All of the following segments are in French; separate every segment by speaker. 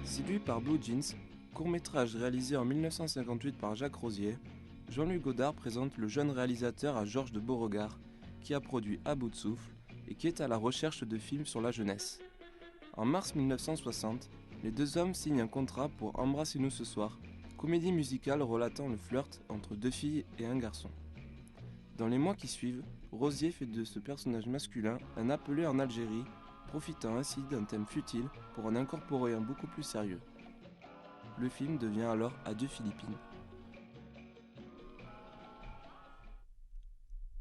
Speaker 1: Séduit par Blue Jeans, court-métrage réalisé en 1958 par Jacques Rosier, Jean-Luc Godard présente le jeune réalisateur à Georges de Beauregard, qui a produit À bout de souffle et qui est à la recherche de films sur la jeunesse. En mars 1960, les deux hommes signent un contrat pour Embrassez-nous ce soir, comédie musicale relatant le flirt entre deux filles et un garçon. Dans les mois qui suivent, Rosier fait de ce personnage masculin un appelé en Algérie, profitant ainsi d'un thème futile pour en incorporer un beaucoup plus sérieux. Le film devient alors Adieu Philippines.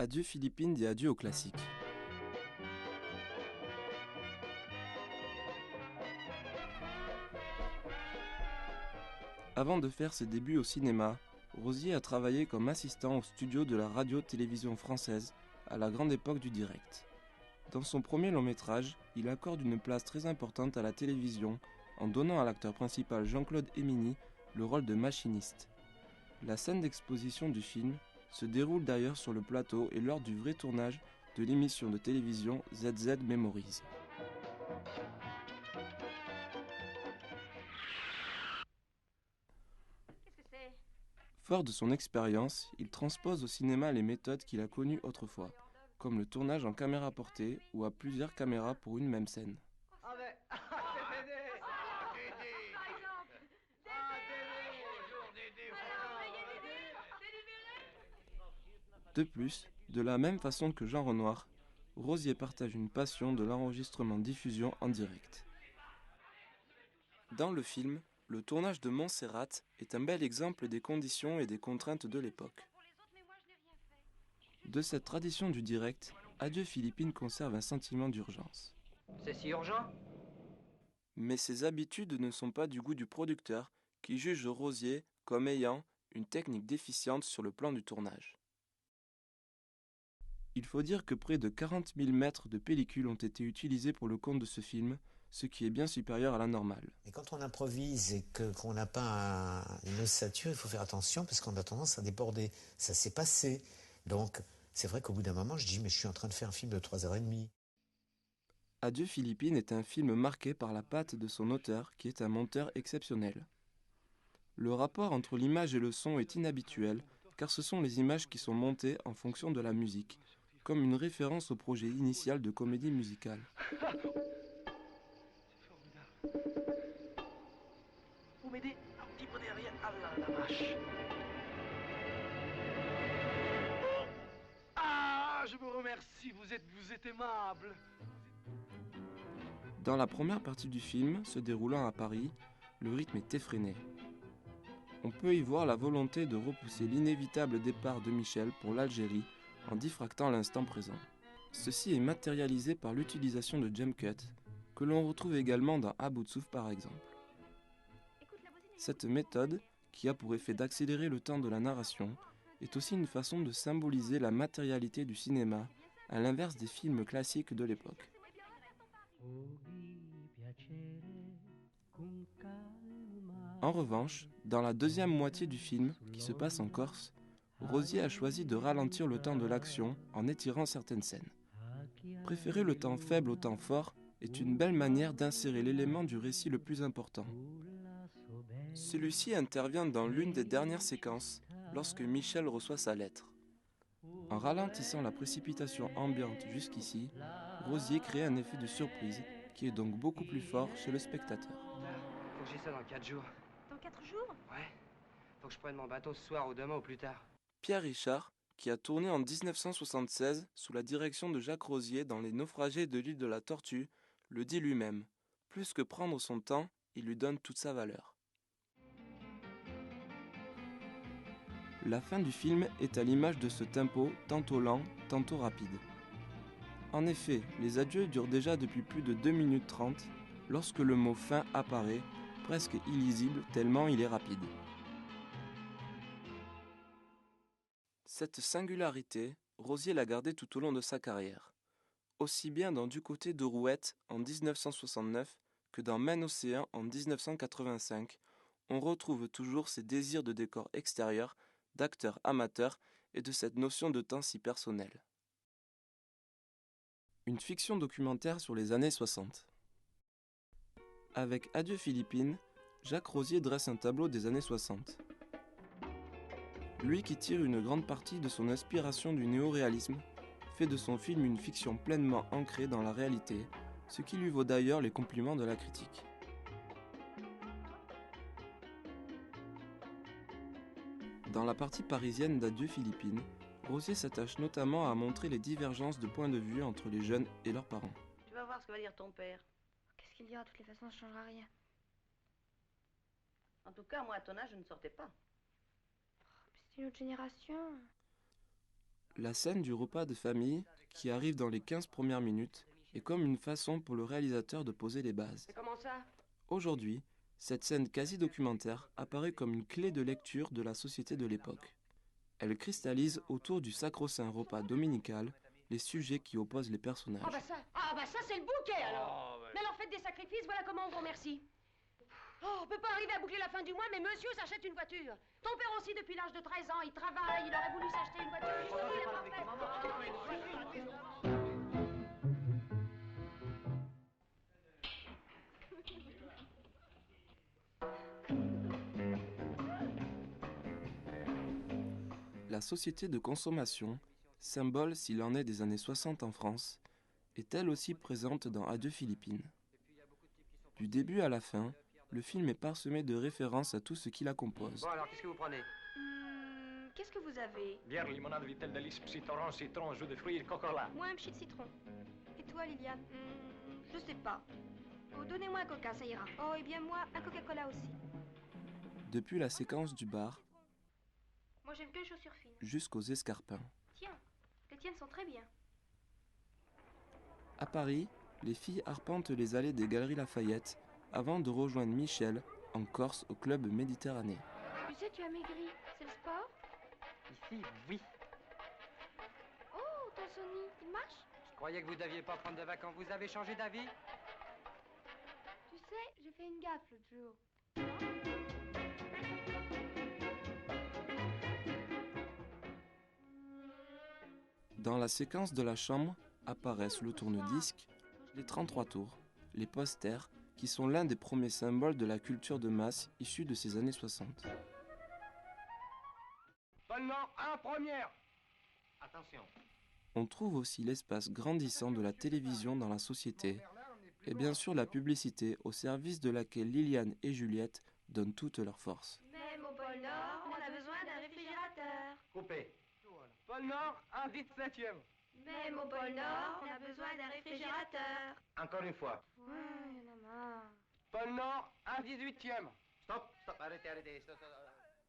Speaker 1: Adieu Philippines dit adieu au classique. Avant de faire ses débuts au cinéma, Rosier a travaillé comme assistant au studio de la radio-télévision française à la grande époque du direct. Dans son premier long-métrage, il accorde une place très importante à la télévision en donnant à l'acteur principal Jean-Claude Hémini le rôle de machiniste. La scène d'exposition du film se déroule d'ailleurs sur le plateau et lors du vrai tournage de l'émission de télévision ZZ Memories. Fort de son expérience, il transpose au cinéma les méthodes qu'il a connues autrefois, comme le tournage en caméra portée ou à plusieurs caméras pour une même scène. De plus, de la même façon que Jean Renoir, Rosier partage une passion de l'enregistrement-diffusion en direct. Dans le film, le tournage de Montserrat est un bel exemple des conditions et des contraintes de l'époque. De cette tradition du direct, Adieu Philippines conserve un sentiment d'urgence.
Speaker 2: C'est si urgent ?
Speaker 1: Mais ces habitudes ne sont pas du goût du producteur, qui juge Rosier comme ayant une technique déficiente sur le plan du tournage. Il faut dire que près de 40 000 mètres de pellicule ont été utilisés pour le compte de ce film, ce qui est bien supérieur à la normale.
Speaker 3: Et quand on improvise et qu'on n'a pas une ossature, il faut faire attention parce qu'on a tendance à déborder. Ça s'est passé. Donc, c'est vrai qu'au bout d'un moment, je dis, mais je suis en train de faire un film de 3h30.
Speaker 1: Adieu Philippines est un film marqué par la patte de son auteur, qui est un monteur exceptionnel. Le rapport entre l'image et le son est inhabituel, car ce sont les images qui sont montées en fonction de la musique, comme une référence au projet initial de comédie musicale.
Speaker 4: Vous m'aidez un petit peu derrière. Ah la vache. Ah, je vous remercie, vous êtes aimable.
Speaker 1: Dans la première partie du film, se déroulant à Paris, le rythme est effréné. On peut y voir la volonté de repousser l'inévitable départ de Michel pour l'Algérie en diffractant l'instant présent. Ceci est matérialisé par l'utilisation de jump cuts, que l'on retrouve également dans À bout de souffle par exemple. Cette méthode, qui a pour effet d'accélérer le temps de la narration, est aussi une façon de symboliser la matérialité du cinéma, à l'inverse des films classiques de l'époque. En revanche, dans la deuxième moitié du film, qui se passe en Corse, Rosier a choisi de ralentir le temps de l'action en étirant certaines scènes. Préférer le temps faible au temps fort est une belle manière d'insérer l'élément du récit le plus important. Celui-ci intervient dans l'une des dernières séquences, lorsque Michel reçoit sa lettre. En ralentissant la précipitation ambiante jusqu'ici, Rosier crée un effet de surprise qui est donc beaucoup plus fort chez le spectateur.
Speaker 2: Faut que j'ai ça dans 4 jours.
Speaker 5: Dans 4 jours ?
Speaker 2: Ouais. Faut que je prenne mon bateau ce soir ou demain ou plus tard.
Speaker 1: Pierre Richard, qui a tourné en 1976 sous la direction de Jacques Rosier dans Les Naufragés de l'île de la Tortue, le dit lui-même. Plus que prendre son temps, il lui donne toute sa valeur. La fin du film est à l'image de ce tempo tantôt lent, tantôt rapide. En effet, les adieux durent déjà depuis plus de 2 minutes 30 lorsque le mot fin apparaît, presque illisible tellement il est rapide. Cette singularité, Rosier l'a gardée tout au long de sa carrière. Aussi bien dans Du côté de Rouette en 1969 que dans Main Océan en 1985, on retrouve toujours ces désirs de décors extérieurs, d'acteurs amateurs et de cette notion de temps si personnelle. Une fiction documentaire sur les années 60. Avec Adieu Philippines, Jacques Rosier dresse un tableau des années 60. Lui qui tire une grande partie de son inspiration du néo-réalisme, fait de son film une fiction pleinement ancrée dans la réalité, ce qui lui vaut d'ailleurs les compliments de la critique. Dans la partie parisienne d'Adieu Philippines, Rosier s'attache notamment à montrer les divergences de points de vue entre les jeunes et leurs parents.
Speaker 5: Tu vas voir ce que va dire ton père.
Speaker 6: Qu'est-ce qu'il dira? De toutes les façons, ça ne changera rien.
Speaker 5: En tout cas, moi, à ton âge, je ne sortais pas.
Speaker 6: C'est une autre génération.
Speaker 1: La scène du repas de famille, qui arrive dans les 15 premières minutes, est comme une façon pour le réalisateur de poser les bases.
Speaker 2: C'est comment ça?
Speaker 1: Aujourd'hui, cette scène quasi-documentaire apparaît comme une clé de lecture de la société de l'époque. Elle cristallise autour du sacro-saint repas dominical les sujets qui opposent les personnages.
Speaker 7: Ah bah ça c'est le bouquet alors. Mais alors faites des sacrifices, voilà comment on vous remercie. Oh, on peut pas arriver à boucler la fin du mois, mais monsieur s'achète une voiture. Ton père aussi depuis l'âge de 13 ans, il travaille, il aurait voulu s'acheter une voiture. Jusqu'au bout, il a pas fait.
Speaker 1: La société de consommation, symbole s'il en est des années 60 en France, est elle aussi présente dans Adieu Philippines. Du début à la fin, le film est parsemé de références à tout ce qui la compose.
Speaker 2: Bon alors, qu'est-ce que vous prenez?
Speaker 6: Qu'est-ce que vous avez?
Speaker 8: Bière, limonade, vitelle d'Alice, psy, orange, citron, jus de fruits et coca-cola.
Speaker 6: Moi, un pchit de citron. Et toi, Liliane? Je sais pas. Oh, donnez-moi un coca, ça ira. Oh, et bien moi, un Coca-Cola aussi.
Speaker 1: Depuis la séquence du bar
Speaker 6: Moi, j'aime que les chaussures fines.
Speaker 1: jusqu'aux escarpins.
Speaker 6: Tiens, les tiennes sont très bien.
Speaker 1: À Paris, les filles arpentent les allées des Galeries Lafayette avant de rejoindre Michel en Corse au club Méditerranée.
Speaker 6: Tu sais, tu as maigri. C'est le sport?
Speaker 2: Ici, oui.
Speaker 6: Oh, ton Sony, il marche?
Speaker 2: Je croyais que vous deviez pas prendre de vacances. Vous avez changé d'avis?
Speaker 6: Tu sais, j'ai fait une gaffe l'autre jour.
Speaker 1: Dans la séquence de la chambre apparaissent le tourne-disque, les 33 tours, les posters, qui sont l'un des premiers symboles de la culture de masse issue de ces années 60.
Speaker 8: Seulement un première. Attention.
Speaker 1: On trouve aussi l'espace grandissant de la télévision dans la société, et bien sûr la publicité au service de laquelle Liliane et Juliette donnent toute leur force.
Speaker 6: Même au pôle Nord, on a besoin d'un réfrigérateur.
Speaker 8: Coupé. Pôle Nord, un 17e.
Speaker 6: Même au pôle Nord, on a besoin d'un réfrigérateur.
Speaker 8: Encore une fois.
Speaker 6: Ouais, y en a marre.
Speaker 8: Pôle Nord, un 18e. Stop, arrêtez. Stop.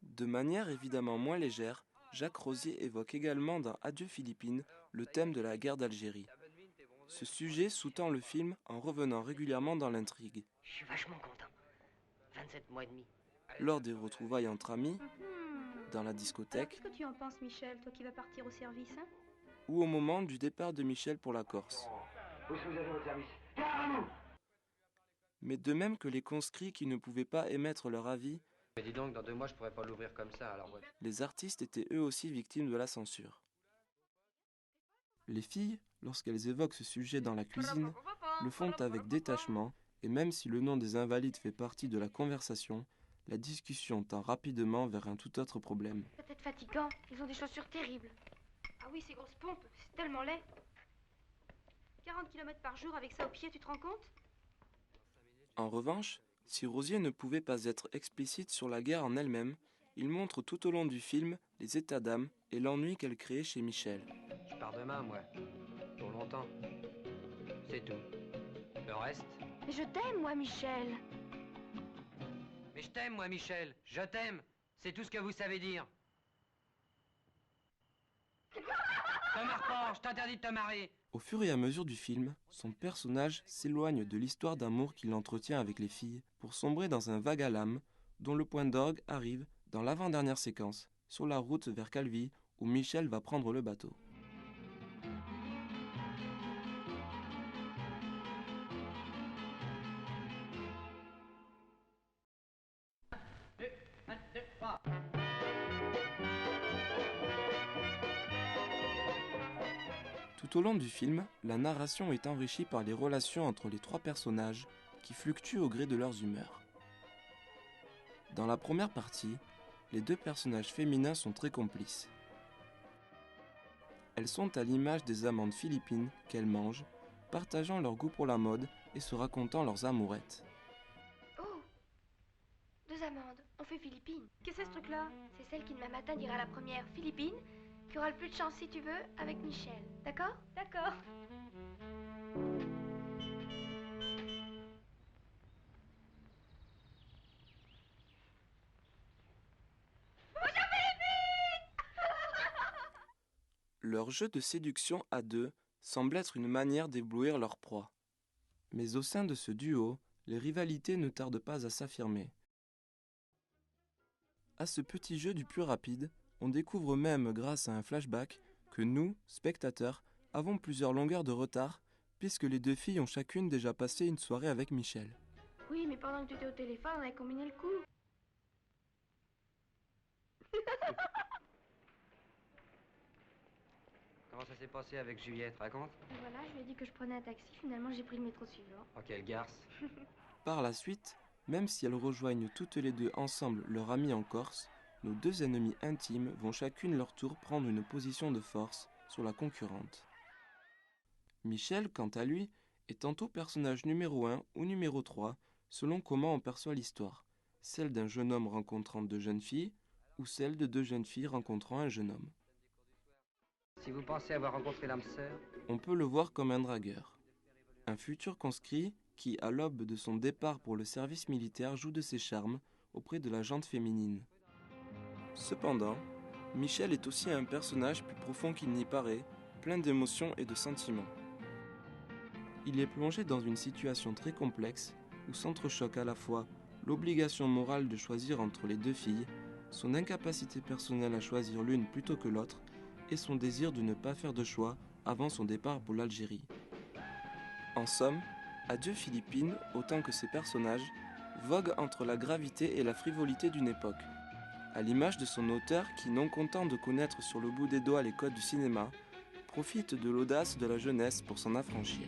Speaker 1: De manière évidemment moins légère, Jacques Rosier évoque également dans Adieu Philippines le thème de la guerre d'Algérie. Ce sujet sous-tend le film en revenant régulièrement dans l'intrigue.
Speaker 2: Je suis vachement content. 27 mois et demi.
Speaker 1: Lors des retrouvailles entre amis, dans la
Speaker 6: Alors,
Speaker 1: discothèque
Speaker 6: qu'est-ce que tu en penses, Michel, toi qui vas partir au service, hein?
Speaker 1: ou au moment du départ de Michel pour la Corse.
Speaker 8: Où est-ce que vous avez votre service? Gare à nous.
Speaker 1: Mais de même que les conscrits qui ne pouvaient pas émettre leur avis,
Speaker 2: Mais dis donc, dans 2 mois, je pourrais pas l'ouvrir comme ça, alors ouais.
Speaker 1: les artistes étaient eux aussi victimes de la censure. Les filles, lorsqu'elles évoquent ce sujet dans la cuisine, le font avec détachement, et même si le nom des Invalides fait partie de la conversation, la discussion tend rapidement vers un tout autre problème.
Speaker 6: C'est peut-être fatigant, ils ont des chaussures terribles. Ah oui, ces grosses pompes, c'est tellement laid. 40 km par jour avec ça au pied, tu te rends compte?
Speaker 1: En revanche, si Rosier ne pouvait pas être explicite sur la guerre en elle-même, il montre tout au long du film les états d'âme et l'ennui qu'elle créait chez Michel.
Speaker 2: Je pars demain, moi. Pour longtemps. C'est tout. Le reste...
Speaker 6: Mais je t'aime, moi, Michel.
Speaker 2: Mais je t'aime, moi, Michel. Je t'aime. C'est tout ce que vous savez dire. Te marre pas, je t'interdis de te marrer.
Speaker 1: Au fur et à mesure du film, son personnage s'éloigne de l'histoire d'amour qu'il entretient avec les filles pour sombrer dans un vague à l'âme dont le point d'orgue arrive dans l'avant-dernière séquence, sur la route vers Calvi où Michel va prendre le bateau. Tout au long du film, la narration est enrichie par les relations entre les trois personnages qui fluctuent au gré de leurs humeurs. Dans la première partie, les deux personnages féminins sont très complices. Elles sont à l'image des amandes philippines qu'elles mangent, partageant leur goût pour la mode et se racontant leurs amourettes.
Speaker 6: Oh, 2 amandes, on fait Philippines. Qu'est-ce que c'est ce truc-là? C'est celle qui demain matin dira la première Philippine, qui aura le plus de chance si tu veux, avec Michel. D'accord? D'accord.
Speaker 1: Leur jeu de séduction à deux semble être une manière d'éblouir leur proie. Mais au sein de ce duo, les rivalités ne tardent pas à s'affirmer. À ce petit jeu du plus rapide, on découvre même grâce à un flashback que nous, spectateurs, avons plusieurs longueurs de retard puisque les deux filles ont chacune déjà passé une soirée avec Michel.
Speaker 6: Oui, mais pendant que tu étais au téléphone, on avait combiné le coup.
Speaker 2: Comment ça s'est passé avec Juliette, raconte?
Speaker 6: Et voilà, je lui ai dit que je prenais un taxi, finalement j'ai pris le métro suivant.
Speaker 2: Oh, quelle garce.
Speaker 1: Par la suite, même si elles rejoignent toutes les deux ensemble leur ami en Corse, nos deux ennemies intimes vont chacune leur tour prendre une position de force sur la concurrente. Michel, quant à lui, est tantôt personnage numéro 1 ou numéro 3, selon comment on perçoit l'histoire, celle d'un jeune homme rencontrant 2 jeunes filles, ou celle de 2 jeunes filles rencontrant un jeune homme.
Speaker 2: Si vous pensez avoir rencontré l'âme sœur,
Speaker 1: On peut le voir comme un dragueur. Un futur conscrit qui, à l'aube de son départ pour le service militaire, joue de ses charmes auprès de la gente féminine. Cependant, Michel est aussi un personnage plus profond qu'il n'y paraît, plein d'émotions et de sentiments. Il est plongé dans une situation très complexe où s'entrechoquent à la fois l'obligation morale de choisir entre les 2 filles, son incapacité personnelle à choisir l'une plutôt que l'autre et son désir de ne pas faire de choix avant son départ pour l'Algérie. En somme, Adieu Philippines, autant que ses personnages, vogue entre la gravité et la frivolité d'une époque, à l'image de son auteur qui, non content de connaître sur le bout des doigts les codes du cinéma, profite de l'audace de la jeunesse pour s'en affranchir.